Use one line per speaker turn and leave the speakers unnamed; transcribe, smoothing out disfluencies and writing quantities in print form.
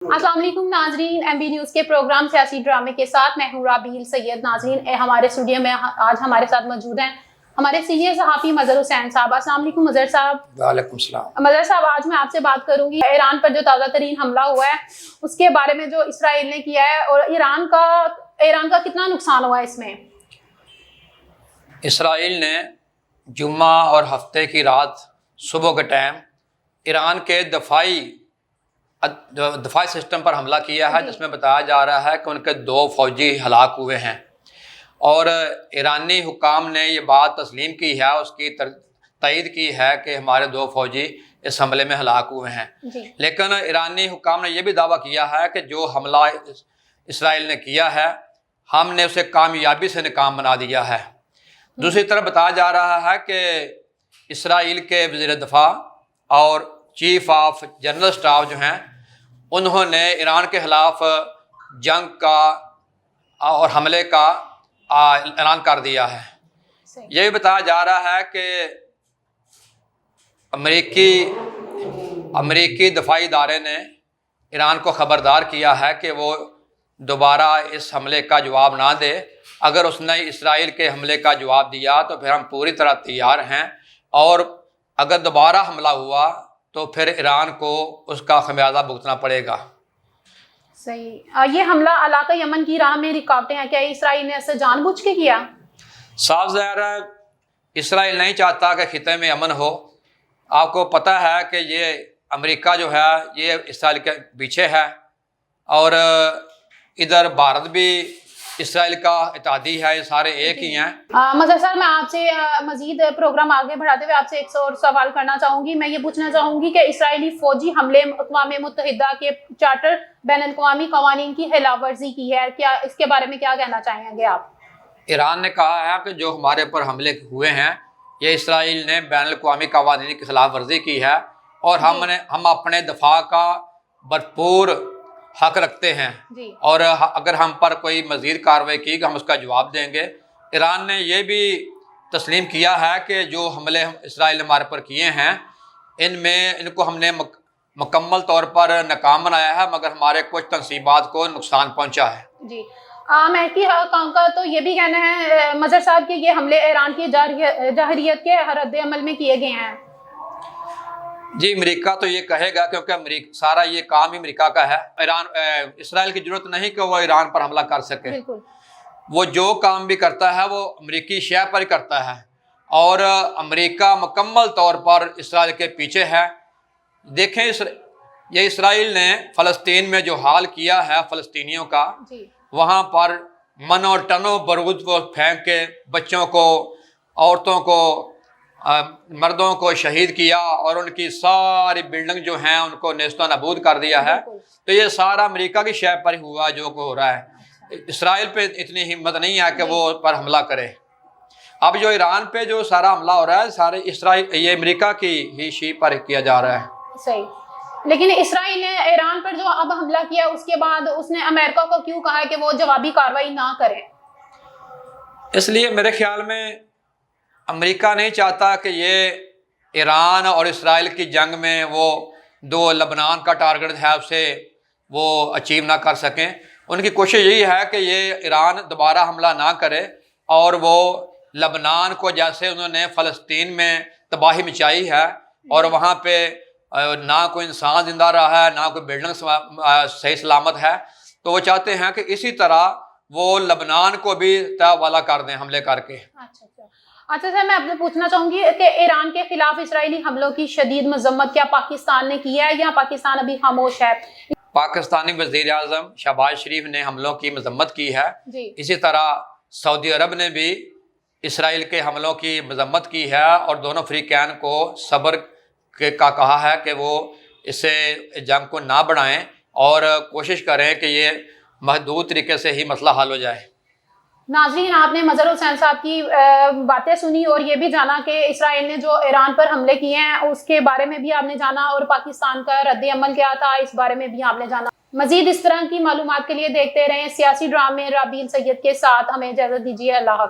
अस्सलाम वालेकुम नाजरीन, MB न्यूज़ के प्रोग्राम सियासी ड्रामे के साथ मैं हूँ राबील सैयद। नाजरीन, हमारे स्टूडियो में आज हमारे साथ मौजूद हैं हमारे सीनियर सहाफ़ी मज़हर हुसैन साहब। अस्सलाम वालेकुम मज़हर साहब।
वालेकुम सलाम।
मज़हर साहब, आज मैं आपसे बात करूँगी ईरान पर जो ताज़ा तरीन हमला हुआ है उसके बारे में, जो इसराइल ने किया है, और ईरान का कितना नुकसान हुआ है इसमें।
इसराइल ने जुम्मा और हफ्ते की रात सुबह के टाइम ईरान के दफाई सिस्टम पर हमला किया है, जिसमें बताया जा रहा है कि उनके 2 फौजी हलाक हुए हैं। और ईरानी हुकाम ने ये बात तस्लीम की है, उसकी तईद की है कि हमारे 2 फौजी इस हमले में हलाक हुए हैं। लेकिन ईरानी हुकाम ने यह भी दावा किया है कि जो हमला इसराइल ने किया है, हमने उसे कामयाबी से नाकाम बना दिया है। दूसरी तरफ बताया जा रहा है कि इसराइल के वज़ीर दफ़ा और चीफ ऑफ जनरल स्टाफ जो हैं, उन्होंने ईरान के ख़िलाफ़ जंग का और हमले का ऐलान कर दिया है। ये भी बताया जा रहा है कि अमेरिकी दफाई इदारे ने ईरान को ख़बरदार किया है कि वो दोबारा इस हमले का जवाब ना दे। अगर उसने इसराइल के हमले का जवाब दिया तो फिर हम पूरी तरह तैयार हैं, और अगर दोबारा हमला हुआ तो फिर ईरान को उसका खमियाजा भुगतना पड़ेगा।
सही। ये हमला इलाका यमन की राह में रुकावटें हैं, क्या इसराइल ने ऐसा जानबूझ के किया?
साफ ज़ाहिर है इसराइल नहीं चाहता कि खिते में अमन हो। आपको पता है कि ये अमेरिका जो है ये इसराइल के पीछे है, और इधर भारत भी इसराइल का इत्तेहादी है, ये सारे एक ही हैं।
मज़हर साहब, मैं आपसे मजीद प्रोग्राम आगे बढ़ाते हुए आपसे एक और सवाल करना चाहूँगी। मैं ये पूछना चाहूँगी कि इसराइली फ़ौजी हमले अक़वाम मुत्तहिदा के चार्टर बैनुल-अक़वामी क़वानीन की खिलाफ वर्जी की है, क्या इसके बारे में क्या कहना चाहेंगे आप?
ईरान ने कहा है कि जो हमारे ऊपर हमले हुए हैं, ये इसराइल ने बैनुल-अक़वामी क़वानीन की खिलाफ वर्जी की है, और हम अपने दफा का भरपूर हक रखते हैं, और अगर हम पर कोई मज़ीद कार्रवाई की तो हम उसका जवाब देंगे। ईरान ने यह भी तस्लीम किया है कि जो हमले इसराइल ने हमारे पर किए हैं, इनको हमने मुकम्मल तौर पर नाकाम बनाया है, मगर हमारे कुछ तनसीबात को नुकसान पहुंचा है।
जी, महकी खान का तो ये भी कहना है मज़हर साहब कि ये हमले ईरान की जाहिरियत के रद्द अमल में किए गए हैं।
जी, अमेरिका तो ये कहेगा, क्योंकि सारा ये काम ही अमेरिका का है। इसराइल की जरूरत नहीं कि वो ईरान पर हमला कर सके। वो जो काम भी करता है वो अमेरिकी शह पर ही करता है, और अमेरिका मुकम्मल तौर पर इसराइल के पीछे है। देखें, ये इसराइल ने फ़लस्तीन में जो हाल किया है फ़लस्तीनियों का, वहाँ पर मन और टनों बारूद को फेंक के बच्चों को, औरतों को, मर्दों को शहीद किया, और उनकी सारी बिल्डिंग जो हैं उनको नेस्तो नाबूद कर दिया है। तो ये सारा अमेरिका की शय पर हुआ जो हो रहा है। इसराइल पे इतनी हिम्मत नहीं है कि वो पर हमला करे। अब जो ईरान पे जो सारा हमला हो रहा है, सारे ये अमेरिका की ही शी पर किया जा रहा है।
सही। लेकिन इसराइल ने ईरान पर जो अब हमला किया उसके बाद उसने अमेरिका को क्यों कहा कि वो जवाबी कार्रवाई ना करे?
इसलिए मेरे ख्याल में अमेरिका नहीं चाहता कि ये ईरान और इसराइल की जंग में वो दो लबनान का टारगेट है उसे वो अचीव ना कर सकें। उनकी कोशिश यही है कि ये ईरान दोबारा हमला ना करे, और वो लबनान को, जैसे उन्होंने फ़लस्तीन में तबाही मचाई है और वहाँ पे ना कोई इंसान जिंदा रहा है, ना कोई बिल्डिंग सही सलामत है, तो वो चाहते हैं कि इसी तरह वो लबनान को भी तहवाला कर दें हमले करके।
अच्छा सर, मैं आपसे पूछना चाहूँगी कि ईरान के खिलाफ इसराइली हमलों की शदीद मजम्मत क्या पाकिस्तान ने की है, या पाकिस्तान अभी खामोश है?
पाकिस्तानी वज़ीर आज़म शहबाज शरीफ ने हमलों की मजम्मत की है। इसी तरह सऊदी अरब ने भी इसराइल के हमलों की मजम्मत की है, और दोनों फ़रीक़ैन को सब्र का कहा है कि वो इससे जंग को ना बढ़ाएं और कोशिश करें कि ये महदूद तरीके से ही मसला हल हो जाए।
नाज़रीन, आपने मज़हर हुसैन साहब की बातें सुनी, और ये भी जाना कि इसराइल ने जो ईरान पर हमले किए हैं उसके बारे में भी आपने जाना, और पाकिस्तान का रद्द अमल क्या था इस बारे में भी आपने जाना। मज़ीद इस तरह की मालूमात के लिए देखते रहें सियासी ड्रामे राबील सैयद के साथ। हमें इजाज़त दीजिए। अल्लाह हाफ़िज़।